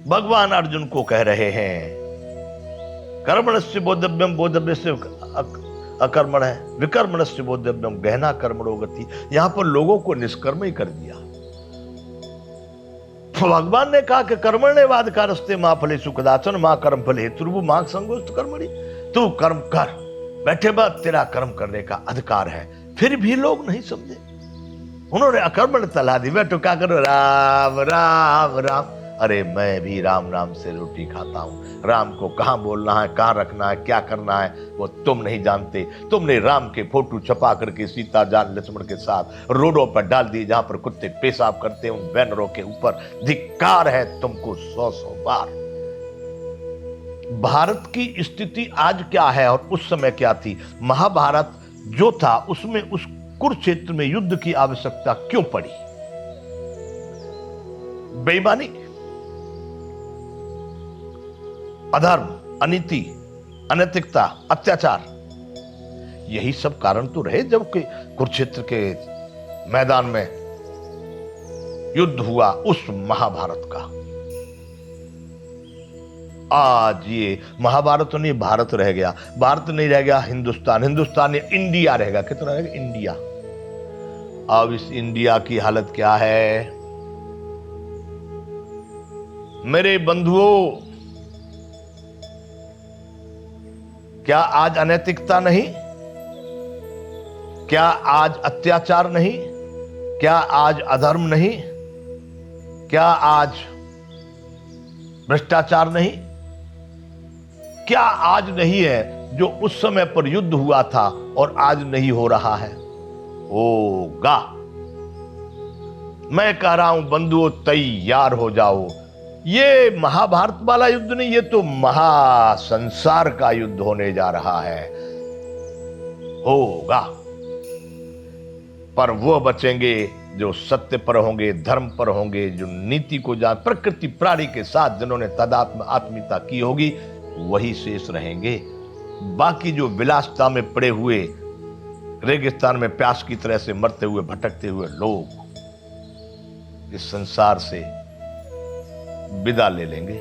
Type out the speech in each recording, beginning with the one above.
भगवान अर्जुन को कह रहे हैं कर्मणस्य बोद्धव्यम, बोद्धव्य अकर्मण है, विकर्मणस्य बोद्धव्यम गहना कर्मणो गति। यहां पर लोगों को निष्कर्म ही कर दिया। तो भगवान ने कहा कि कर्मण्यवाद का रस्ते मां फले सुखदाचन मां कर्म फले हेतु मां संगोस्त कर्मणि। तू कर्म कर, बैठे बाद तेरा कर्म करने का अधिकार है। फिर भी लोग नहीं समझे, उन्होंने अकर्मण तला दी। बैठो क्या करो, राम राम राम। अरे मैं भी राम नाम से रोटी खाता हूं। राम को कहां बोलना है, कहां रखना है, क्या करना है वो तुम नहीं जानते। तुमने राम के फोटो छपा करके सीता जान लक्ष्मण के साथ रोडों पर डाल दिए, जहां पर कुत्ते पेशाब करते हैं उन बैनरों के ऊपर। धिक्कार है तुमको 100 बार। भारत की स्थिति आज क्या है और उस समय क्या थी। महाभारत जो था उसमें उस कुरुक्षेत्र में युद्ध की आवश्यकता क्यों पड़ी। बेईमानी, अधर्म, अनीति, अनैतिकता, अत्याचार, यही सब कारण तो रहे जबकि कुरुक्षेत्र के मैदान में युद्ध हुआ उस महाभारत का। आज ये महाभारत तो नहीं, भारत रह गया। भारत नहीं रह गया, हिंदुस्तान, हिंदुस्तान नहीं, इंडिया रहेगा। कितना रहेगा, इंडिया। अब इस इंडिया की हालत क्या है मेरे बंधुओं। क्या आज अनैतिकता नहीं, क्या आज अत्याचार नहीं, क्या आज अधर्म नहीं, क्या आज भ्रष्टाचार नहीं, क्या आज नहीं है जो उस समय पर युद्ध हुआ था और आज नहीं हो रहा है। होगा। मैं कह रहा हूं बंधुओं, तैयार हो जाओ। ये महाभारत वाला युद्ध नहीं, ये तो महासंसार का युद्ध होने जा रहा है। होगा। पर वो बचेंगे जो सत्य पर होंगे, धर्म पर होंगे, जो नीति को जान, प्रकृति प्राणी के साथ जिन्होंने तदात्म आत्मीयता की होगी, वही शेष रहेंगे। बाकी जो विलासता में पड़े हुए, रेगिस्तान में प्यास की तरह से मरते हुए, भटकते हुए लोग इस संसार से विदा ले लेंगे।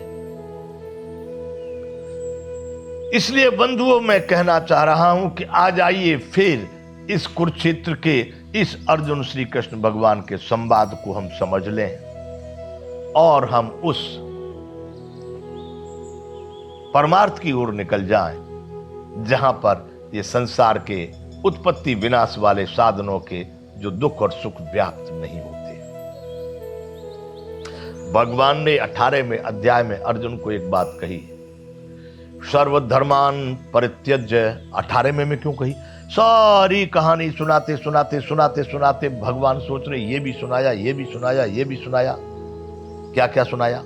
इसलिए बंधुओं, मैं कहना चाह रहा हूं कि आज आइए फिर इस कुरुक्षेत्र के इस अर्जुन श्री कृष्ण भगवान के संवाद को हम समझ लें और हम उस परमार्थ की ओर निकल जाएं जहां पर ये संसार के उत्पत्ति विनाश वाले साधनों के जो दुख और सुख व्याप्त नहीं होते। भगवान ने 18वें अध्याय में अर्जुन को एक बात कही, सर्वधर्मान परित्यज्य। 18वें में क्यों कही? सारी कहानी सुनाते सुनाते सुनाते सुनाते भगवान सोच रहे ये भी सुनाया, ये भी सुनाया, ये भी सुनाया। क्या क्या सुनाया?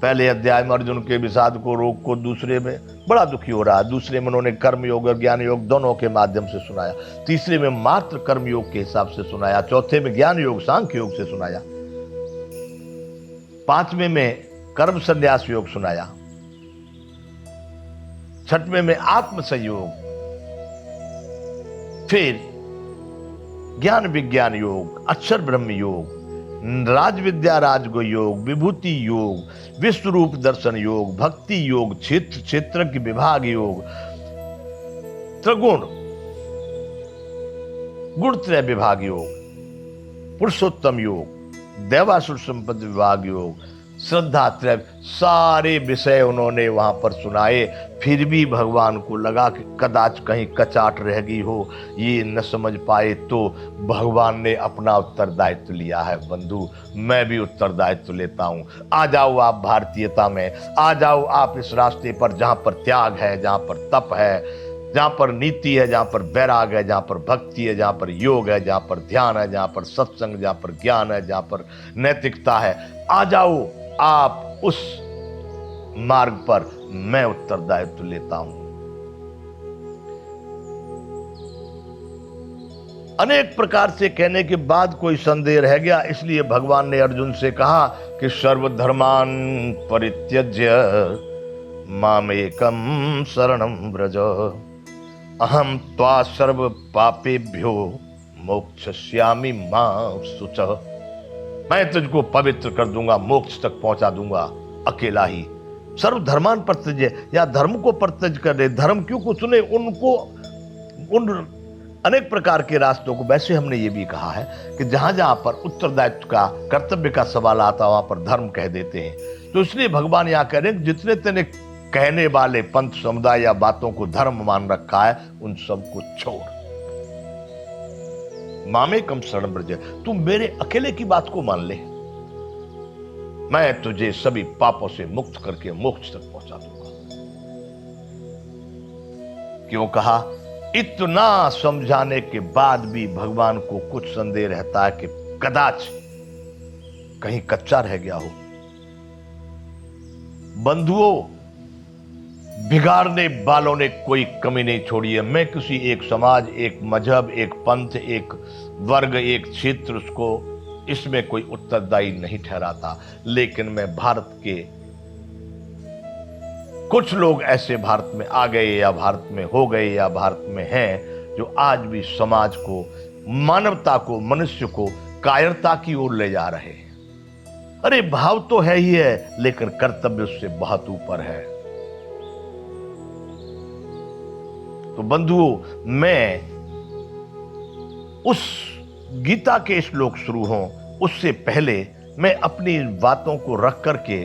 पहले अध्याय में अर्जुन के विषाद को, रोग को, दूसरे में बड़ा दुखी हो रहा है, दूसरे में उन्होंने कर्म योग और ज्ञान योग दोनों के माध्यम से सुनाया, तीसरे में मात्र कर्म योग के हिसाब से सुनाया, चौथे में ज्ञान योग सांख्य योग से सुनाया, पांचवें में कर्म संन्यास योग सुनाया, छठवें में आत्म संयोग, फिर ज्ञान विज्ञान योग, अक्षर ब्रह्म योग, राज विद्या राजगो योग, विभूति योग, विश्व रूप दर्शन योग, भक्ति योग, क्षेत्र क्षेत्रज्ञ विभाग योग, त्रिगुण गुणत्रय विभाग योग, पुरुषोत्तम योग, देवासुर संपत्ति विभाग योग, श्रद्धा त्रय, सारे विषय उन्होंने वहां पर सुनाए। फिर भी भगवान को लगा कि कदाच कहीं कचाट रह गई हो, ये न समझ पाए, तो भगवान ने अपना उत्तरदायित्व लिया है। बंधु, मैं भी उत्तरदायित्व लेता हूं। आ जाओ आप भारतीयता में, आ जाओ आप इस रास्ते पर जहां पर त्याग है, जहां पर तप है, जहां पर नीति है, जहां पर वैराग है, जहां पर भक्ति है, जहां पर योग है, जहां पर ध्यान है, जहां पर सत्संग, जहां पर ज्ञान है, जहां पर नैतिकता है। आ जाओ आप उस मार्ग पर, मैं उत्तरदायित्व लेता हूं। अनेक प्रकार से कहने के बाद कोई संदेह रह गया, इसलिए भगवान ने अर्जुन से कहा कि सर्वधर्मान परित्यज्य मामेकम शरणं व्रज अहम त्वा सर्व पापेभ्यो मोक्षयिष्यामि मा शुचः। मैं तुझको पवित्र कर दूंगा, मोक्ष तक पहुंचा दूंगा। अकेला ही। सर्वधर्मान परित्यज्य, या धर्म को परित्यज कर दे, धर्म क्यों को चुने, उनको उन अनेक प्रकार के रास्तों को। वैसे हमने ये भी कहा है कि जहां जहां पर उत्तरदायित्व का, कर्तव्य का सवाल आता वहां पर धर्म कह देते हैं। तो इसलिए भगवान यहां कह रहे हैं जितने तेने कहने वाले पंथ, समुदाय या बातों को धर्म मान रखा है, उन सबको छोड़। मामेकम शरणं व्रज, तू मेरे अकेले की बात को मान ले, मैं तुझे सभी पापों से मुक्त करके मोक्ष तक पहुंचा दूंगा। क्यों कहा? इतना समझाने के बाद भी भगवान को कुछ संदेह रहता है कि कदाच कहीं कच्चा रह गया हो। बंधुओं, बिगाड़ने वालों ने कोई कमी नहीं छोड़ी है। मैं किसी एक समाज, एक मजहब, एक पंथ, एक वर्ग, एक क्षेत्र, उसको इसमें कोई उत्तरदायी नहीं ठहराता। लेकिन मैं भारत के कुछ लोग ऐसे भारत में आ गए या भारत में हो गए या भारत में हैं जो आज भी समाज को, मानवता को, मनुष्य को कायरता की ओर ले जा रहे हैं। अरे भाव तो है ही है, लेकिन कर्तव्य उससे बहुत ऊपर है। तो बंधुओं, मैं उस गीता के श्लोक शुरू हों उससे पहले मैं अपनी बातों को रख करके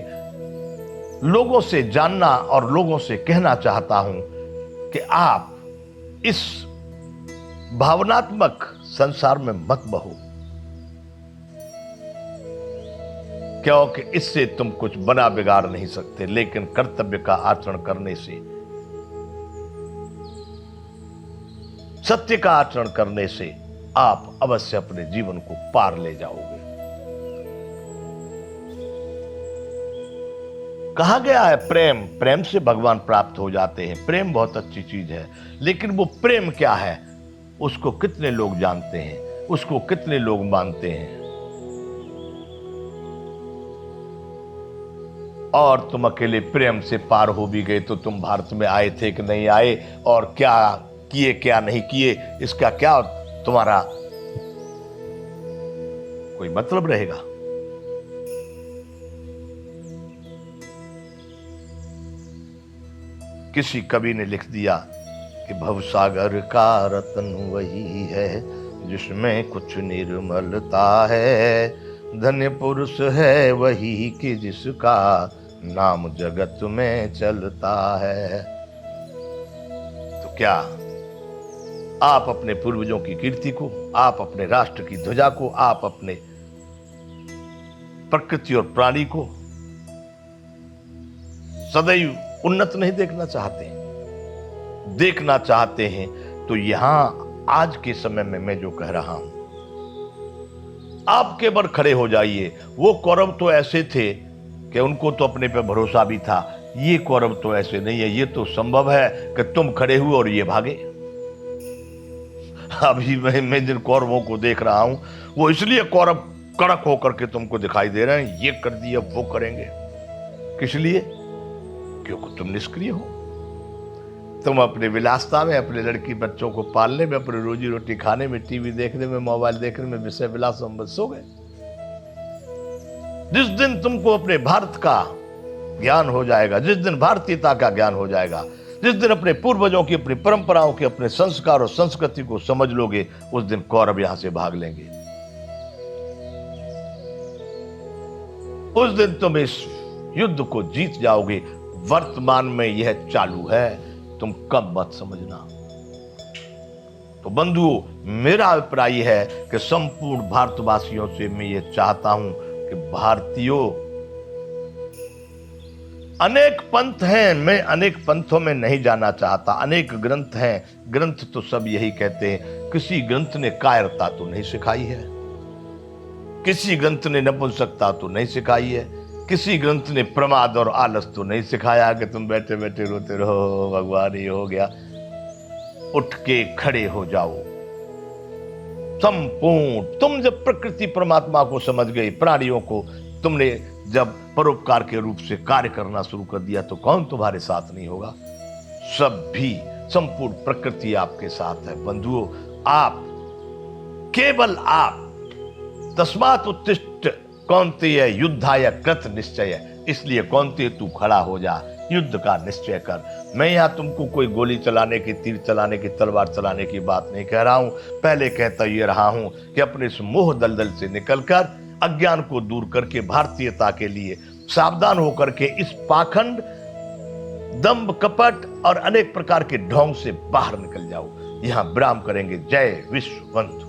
लोगों से जानना और लोगों से कहना चाहता हूं कि आप इस भावनात्मक संसार में मत बहो, क्योंकि इससे तुम कुछ बना बिगाड़ नहीं सकते। लेकिन कर्तव्य का आचरण करने से, सत्य का आचरण करने से आप अवश्य अपने जीवन को पार ले जाओगे। कहा गया है प्रेम, प्रेम से भगवान प्राप्त हो जाते हैं। प्रेम बहुत अच्छी चीज है, लेकिन वो प्रेम क्या है, उसको कितने लोग जानते हैं, उसको कितने लोग मानते हैं। और तुम अकेले प्रेम से पार हो भी गए तो तुम भारत में आए थे कि नहीं आए, और क्या किए क्या नहीं किए, इसका क्या तुम्हारा कोई मतलब रहेगा? किसी कवि ने लिख दिया कि भवसागर का रतन वही है जिसमें कुछ निर्मलता है, धन्य पुरुष है वही कि जिसका नाम जगत में चलता है। तो क्या आप अपने पूर्वजों की कीर्ति को, आप अपने राष्ट्र की ध्वजा को, आप अपने प्रकृति और प्राणी को सदैव उन्नत नहीं देखना चाहते? देखना चाहते हैं तो यहां आज के समय में मैं जो कह रहा हूं, आप केवल खड़े हो जाइए। वो कौरव तो ऐसे थे कि उनको तो अपने पे भरोसा भी था, ये कौरव तो ऐसे नहीं है। ये तो संभव है कि तुम खड़े हुए और ये भागे। अभी मैं जिन कौरवों को देख रहा हूं, वो इसलिए कौरव कड़क होकर के तुमको दिखाई दे रहे हैं, ये कर दिया वो करेंगे। किस लिए? क्योंकि तुम निष्क्रिय हो। तुम अपने विलासता में, अपने लड़की बच्चों को पालने में, अपनी रोजी रोटी खाने में, टीवी देखने में, मोबाइल देखने में, विषय विलास में बस सो गए। जिस दिन तुमको अपने भारत का ज्ञान हो जाएगा, जिस दिन भारतीयता का ज्ञान हो जाएगा, जिस दिन अपने पूर्वजों की, अपनी परंपराओं की, अपने संस्कार और संस्कृति को समझ लोगे, उस दिन कौरव यहां से भाग लेंगे। उस दिन तुम इस युद्ध को जीत जाओगे। वर्तमान में यह चालू है, तुम कब मत समझना। तो बंधुओं, मेरा अभिप्राय है कि संपूर्ण भारतवासियों से मैं ये चाहता हूं कि भारतीयों, अनेक पंथ हैं, मैं अनेक पंथों में नहीं जाना चाहता। अनेक ग्रंथ हैं, ग्रंथ तो सब यही कहते हैं। किसी ग्रंथ ने कायरता तो नहीं सिखाई है, किसी ग्रंथ ने नपुंसकता तो नहीं सिखाई है, किसी ग्रंथ ने प्रमाद और आलस तो नहीं सिखाया कि तुम बैठे बैठे रोते रहो, भगवान ये हो गया। उठ के खड़े हो जाओ। संपूर्ण तुम जब प्रकृति परमात्मा को समझ गए, प्राणियों को तुमने जब परोपकार के रूप से कार्य करना शुरू कर दिया, तो कौन तुम्हारे साथ नहीं होगा? सब भी, संपूर्ण प्रकृति आपके साथ है। बंधुओं, आप, केवल आप, तस्मात् उत्तिष्ठ कौन्तेय युद्धाय कृत निश्चय, इसलिए कौन्तेय तू खड़ा हो जा, युद्ध का निश्चय कर। मैं यहां तुमको कोई गोली चलाने की, तीर चलाने की, तलवार चलाने की बात नहीं कह रहा हूं। पहले कहता ये रहा हूं कि अपने इस मोह दलदल से निकलकर अज्ञान को दूर करके भारतीयता के लिए सावधान होकर के इस पाखंड, दंभ, कपट और अनेक प्रकार के ढोंग से बाहर निकल जाओ। यहां विराम करेंगे। जय विश्व बंधु।